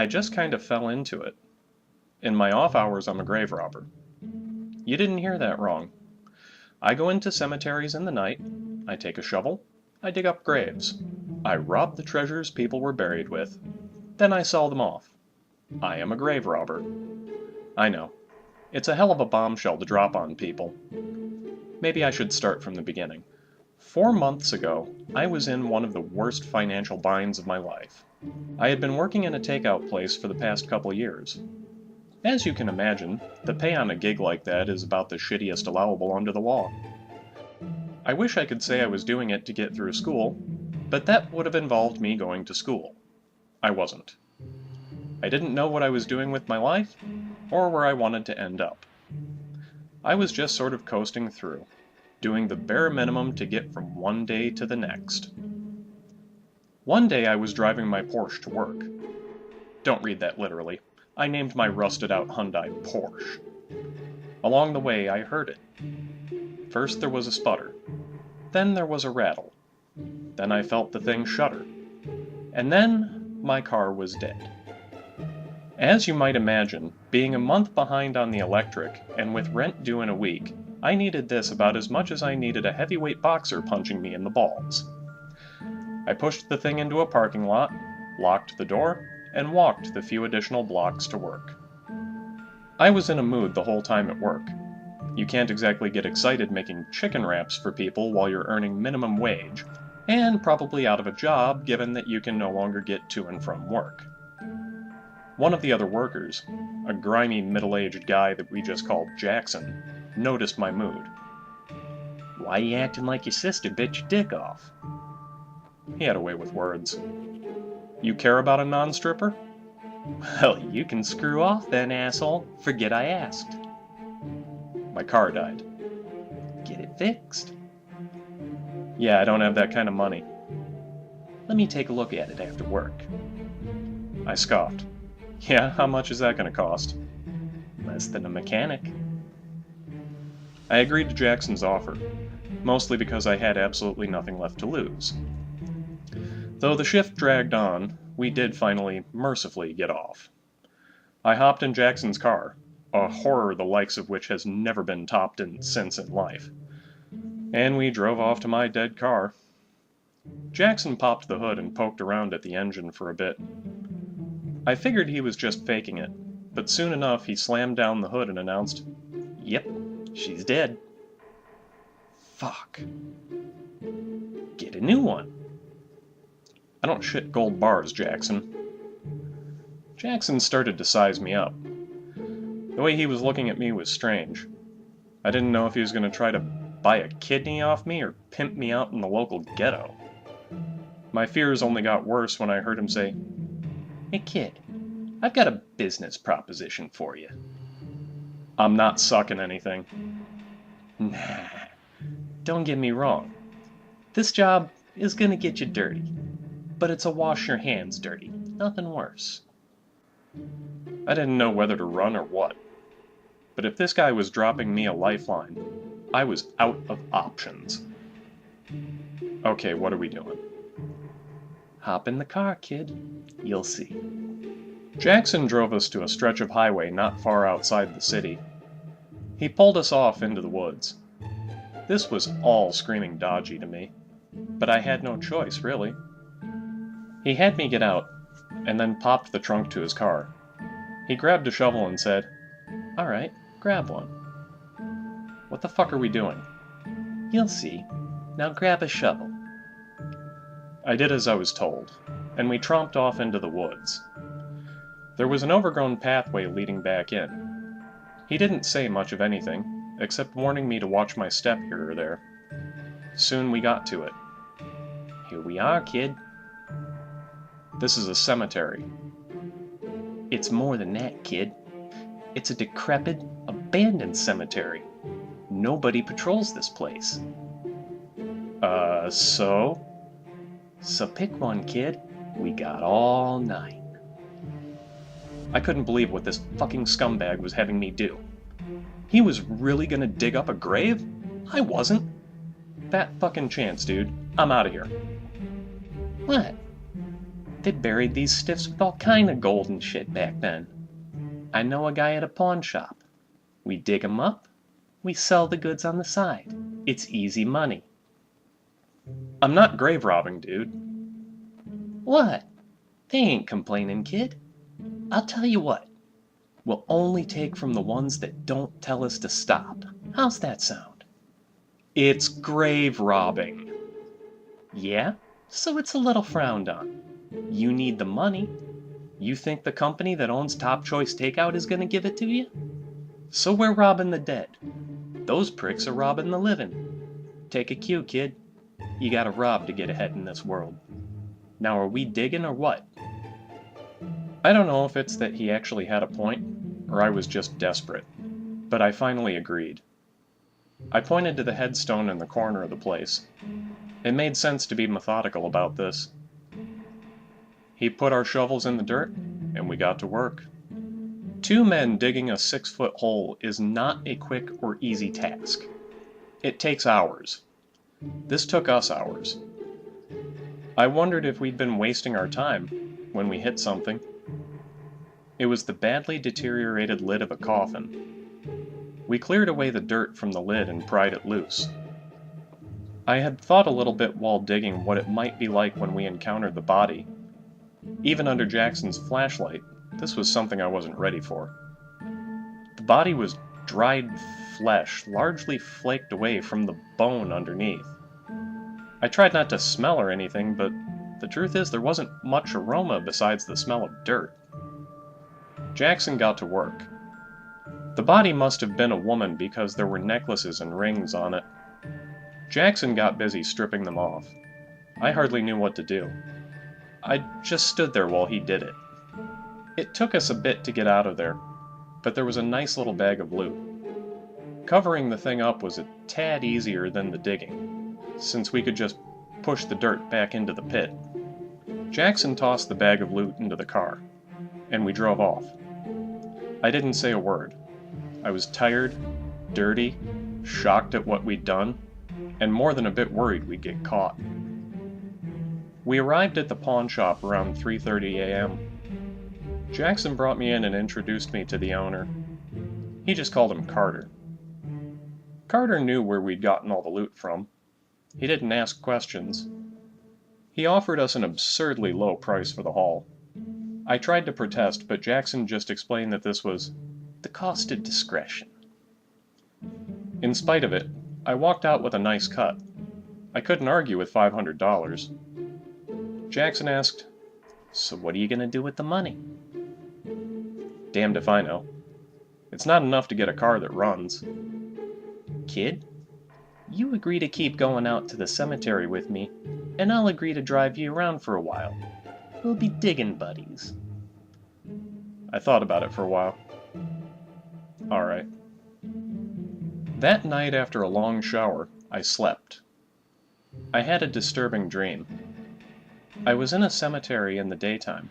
I just kind of fell into it. In my off hours, I'm a grave robber. You didn't hear that wrong. I go into cemeteries in the night, I take a shovel, I dig up graves. I rob the treasures people were buried with. Then I sell them off. I am a grave robber. I know. It's a hell of a bombshell to drop on people. Maybe I should start from the beginning. 4 months ago, I was in one of the worst financial binds of my life. I had been working in a takeout place for the past couple years. As you can imagine, the pay on a gig like that is about the shittiest allowable under the law. I wish I could say I was doing it to get through school, but that would have involved me going to school. I wasn't. I didn't know what I was doing with my life, or where I wanted to end up. I was just sort of coasting through, doing the bare minimum to get from one day to the next. One day I was driving my Porsche to work. Don't read that literally. I named my rusted-out Hyundai Porsche. Along the way, I heard it. First there was a sputter. Then there was a rattle. Then I felt the thing shudder. And then my car was dead. As you might imagine, being a month behind on the electric, and with rent due in a week, I needed this about as much as I needed a heavyweight boxer punching me in the balls. I pushed the thing into a parking lot, locked the door, and walked the few additional blocks to work. I was in a mood the whole time at work. You can't exactly get excited making chicken wraps for people while you're earning minimum wage, and probably out of a job given that you can no longer get to and from work. One of the other workers, a grimy middle-aged guy that we just called Jackson, noticed my mood. "Why you acting like your sister bit your dick off?" He had a way with words. You care about a non-stripper? "Well, you can screw off then, asshole. Forget I asked." My car died. "Get it fixed." Yeah, I don't have that kind of money. "Let me take a look at it after work." I scoffed. Yeah, how much is that going to cost? "Less than a mechanic." I agreed to Jackson's offer, mostly because I had absolutely nothing left to lose. Though the shift dragged on, we did finally, mercifully, get off. I hopped in Jackson's car, a horror the likes of which has never been topped since in life, and we drove off to my dead car. Jackson popped the hood and poked around at the engine for a bit. I figured he was just faking it, but soon enough he slammed down the hood and announced, "Yep, she's dead." "Fuck. "Get a new one." I don't shit gold bars, Jackson." Jackson started to size me up. The way he was looking at me was strange. I didn't know if he was going to try to buy a kidney off me or pimp me out in the local ghetto. My fears only got worse when I heard him say, "Hey kid, I've got a business proposition for you." "I'm not sucking anything." "Nah, don't get me wrong. This job is gonna get you dirty. But it's a wash your hands dirty, nothing worse." I didn't know whether to run or what. But if this guy was dropping me a lifeline, I was out of options. Okay, what are we doing? "Hop in the car, kid. You'll see." Jackson drove us to a stretch of highway not far outside the city. He pulled us off into the woods. This was all screaming dodgy to me, but I had no choice, really. He had me get out, and then popped the trunk to his car. He grabbed a shovel and said, "All right, grab one." What the fuck are we doing? "You'll see. Now grab a shovel." I did as I was told, and we tromped off into the woods. There was an overgrown pathway leading back in. He didn't say much of anything, except warning me to watch my step here or there. Soon we got to it. "Here we are, kid." This is a cemetery. "It's more than that, kid. It's a decrepit, abandoned cemetery. Nobody patrols this place." So? "So pick one, kid. We got all night." I couldn't believe what this fucking scumbag was having me do. He was really gonna dig up a grave? I wasn't. Fat fucking chance, dude. I'm out of here. "What?" They buried these stiffs with all kind of gold and shit back then. I know a guy at a pawn shop. We dig 'em up, we sell the goods on the side. It's easy money. I'm not grave robbing, dude. What? They ain't complaining, kid. I'll tell you what. We'll only take from the ones that don't tell us to stop. How's that sound? It's grave robbing. Yeah? So it's a little frowned on. You need the money. You think the company that owns Top Choice Takeout is gonna give it to you? So we're robbing the dead. Those pricks are robbing the living. Take a cue, kid. You gotta rob to get ahead in this world. Now are we digging or what? I don't know if it's that he actually had a point, or I was just desperate, but I finally agreed. I pointed to the headstone in the corner of the place. It made sense to be methodical about this. He put our shovels in the dirt, and we got to work. 2 men digging a 6-foot hole is not a quick or easy task. It takes hours. This took us hours. I wondered if we'd been wasting our time when we hit something. It was the badly deteriorated lid of a coffin. We cleared away the dirt from the lid and pried it loose. I had thought a little bit while digging what it might be like when we encountered the body. Even under Jackson's flashlight, this was something I wasn't ready for. The body was dried flesh, largely flaked away from the bone underneath. I tried not to smell or anything, but the truth is there wasn't much aroma besides the smell of dirt. Jackson got to work. The body must have been a woman because there were necklaces and rings on it. Jackson got busy stripping them off. I hardly knew what to do. I just stood there while he did it. It took us a bit to get out of there, but there was a nice little bag of loot. Covering the thing up was a tad easier than the digging, since we could just push the dirt back into the pit. Jackson tossed the bag of loot into the car, and we drove off. I didn't say a word. I was tired, dirty, shocked at what we'd done, and more than a bit worried we'd get caught. We arrived at the pawn shop around 3:30 a.m. Jackson brought me in and introduced me to the owner. He just called him Carter. Carter knew where we'd gotten all the loot from. He didn't ask questions. He offered us an absurdly low price for the haul. I tried to protest, but Jackson just explained that this was the cost of discretion. In spite of it, I walked out with a nice cut. I couldn't argue with $500. Jackson asked, "So what are you gonna do with the money?" Damned if I know. It's not enough to get a car that runs. Kid, you agree to keep going out to the cemetery with me, and I'll agree to drive you around for a while. We'll be digging buddies. I thought about it for a while. All right. That night after a long shower, I slept. I had a disturbing dream. I was in a cemetery in the daytime.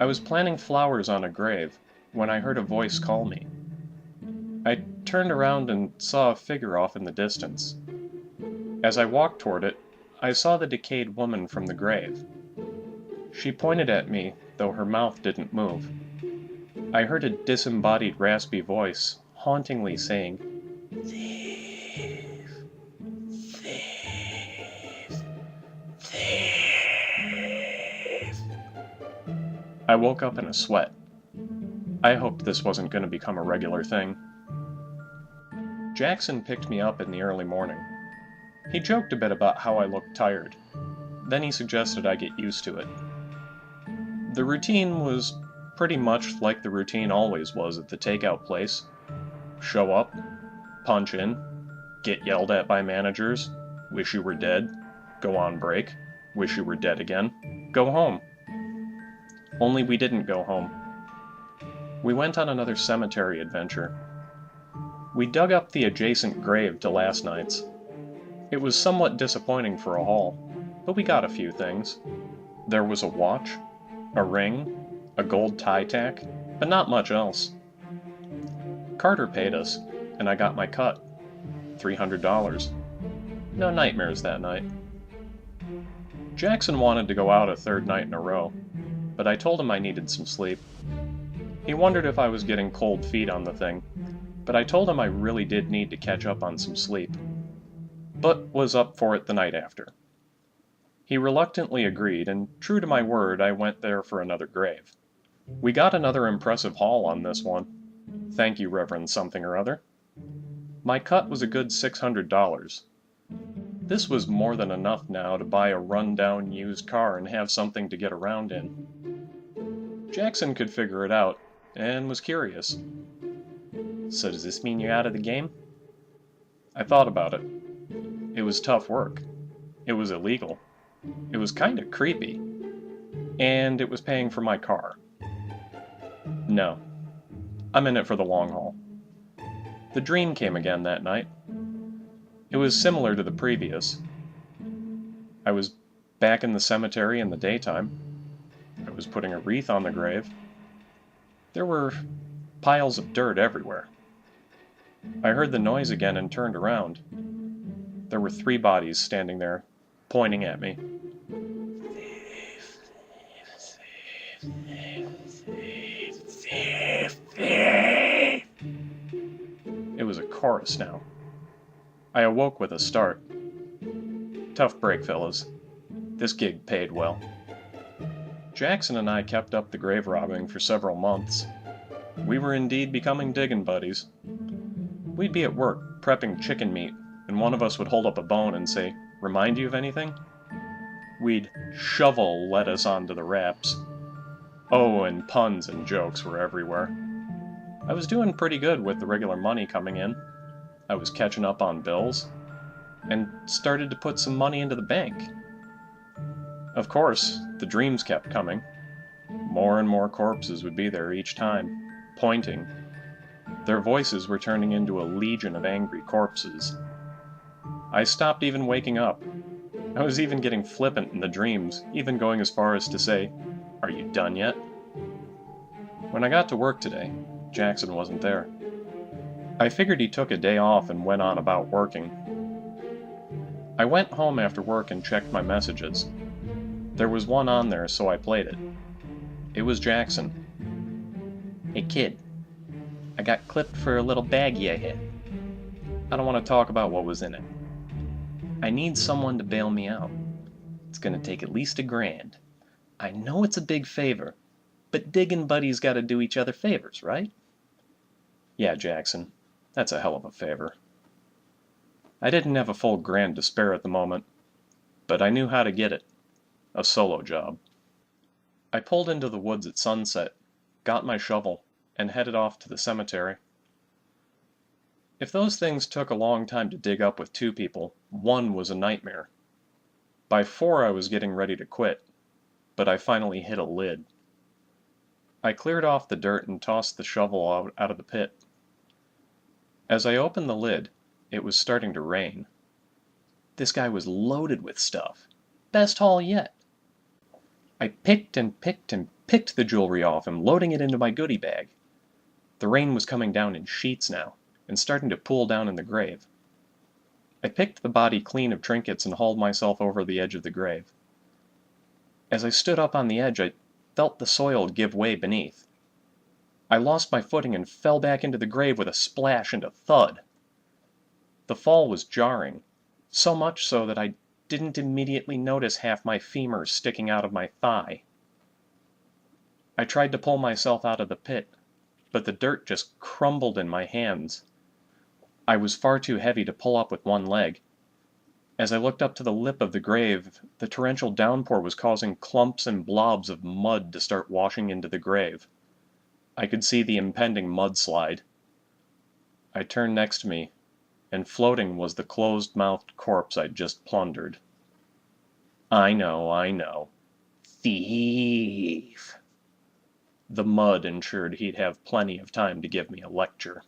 I was planting flowers on a grave when I heard a voice call me. I turned around and saw a figure off in the distance. As I walked toward it, I saw the decayed woman from the grave. She pointed at me, though her mouth didn't move. I heard a disembodied raspy voice, hauntingly saying, "Thief, thief, thief." I woke up in a sweat. I hoped this wasn't going to become a regular thing. Jackson picked me up in the early morning. He joked a bit about how I looked tired. Then he suggested I get used to it. The routine was pretty much like the routine always was at the takeout place. Show up, punch in, get yelled at by managers, wish you were dead, go on break, wish you were dead again, go home. Only we didn't go home. We went on another cemetery adventure. We dug up the adjacent grave to last night's. It was somewhat disappointing for a haul, but we got a few things. There was a watch, a ring, a gold tie tack, but not much else. Carter paid us, and I got my cut. $300. No nightmares that night. Jackson wanted to go out a third night in a row, but I told him I needed some sleep. He wondered if I was getting cold feet on the thing, but I told him I really did need to catch up on some sleep, but was up for it the night after. He reluctantly agreed, and true to my word, I went there for another grave. We got another impressive haul on this one. Thank you, Reverend Something or Other. My cut was a good $600. This was more than enough now to buy a run-down used car and have something to get around in. Jackson could figure it out, and was curious. So does this mean you're out of the game? I thought about it. It was tough work. It was illegal. It was kind of creepy. And it was paying for my car. No. I'm in it for the long haul. The dream came again that night. It was similar to the previous. I was back in the cemetery in the daytime. I was putting a wreath on the grave. There were piles of dirt everywhere. I heard the noise again and turned around. There were 3 bodies standing there, pointing at me. It was a chorus now. I awoke with a start. Tough break, fellas. This gig paid well. Jackson and I kept up the grave robbing for several months. We were indeed becoming diggin' buddies. We'd be at work, prepping chicken meat, and one of us would hold up a bone and say, "Remind you of anything?" We'd shovel lettuce onto the wraps. Oh, and puns and jokes were everywhere. I was doing pretty good with the regular money coming in. I was catching up on bills, and started to put some money into the bank. Of course, the dreams kept coming. More and more corpses would be there each time, pointing. Their voices were turning into a legion of angry corpses. I stopped even waking up. I was even getting flippant in the dreams, even going as far as to say, "Are you done yet?" When I got to work today, Jackson wasn't there. I figured he took a day off and went on about working. I went home after work and checked my messages. There was one on there, so I played it. It was Jackson. Hey kid, I got clipped for a little baggie I hit. I don't want to talk about what was in it. I need someone to bail me out. It's gonna take at least $1,000. I know it's a big favor, but diggin' buddies gotta do each other favors, right? Yeah, Jackson, that's a hell of a favor. I didn't have a full grand to spare at the moment, but I knew how to get it. A solo job. I pulled into the woods at sunset, got my shovel, and headed off to the cemetery. If those things took a long time to dig up with 2 people, 1 was a nightmare. By 4 I was getting ready to quit, but I finally hit a lid. I cleared off the dirt and tossed the shovel out of the pit. As I opened the lid, it was starting to rain. This guy was loaded with stuff. Best haul yet. I picked and picked and picked the jewelry off him, loading it into my goodie bag. The rain was coming down in sheets now, and starting to pool down in the grave. I picked the body clean of trinkets and hauled myself over the edge of the grave. As I stood up on the edge, I felt the soil give way beneath. I lost my footing and fell back into the grave with a splash and a thud. The fall was jarring, so much so that I didn't immediately notice half my femur sticking out of my thigh. I tried to pull myself out of the pit, but the dirt just crumbled in my hands. I was far too heavy to pull up with one leg. As I looked up to the lip of the grave, the torrential downpour was causing clumps and blobs of mud to start washing into the grave. I could see the impending mudslide. I turned next to me, and floating was the closed-mouthed corpse I'd just plundered. I know. Thief. The mud ensured he'd have plenty of time to give me a lecture.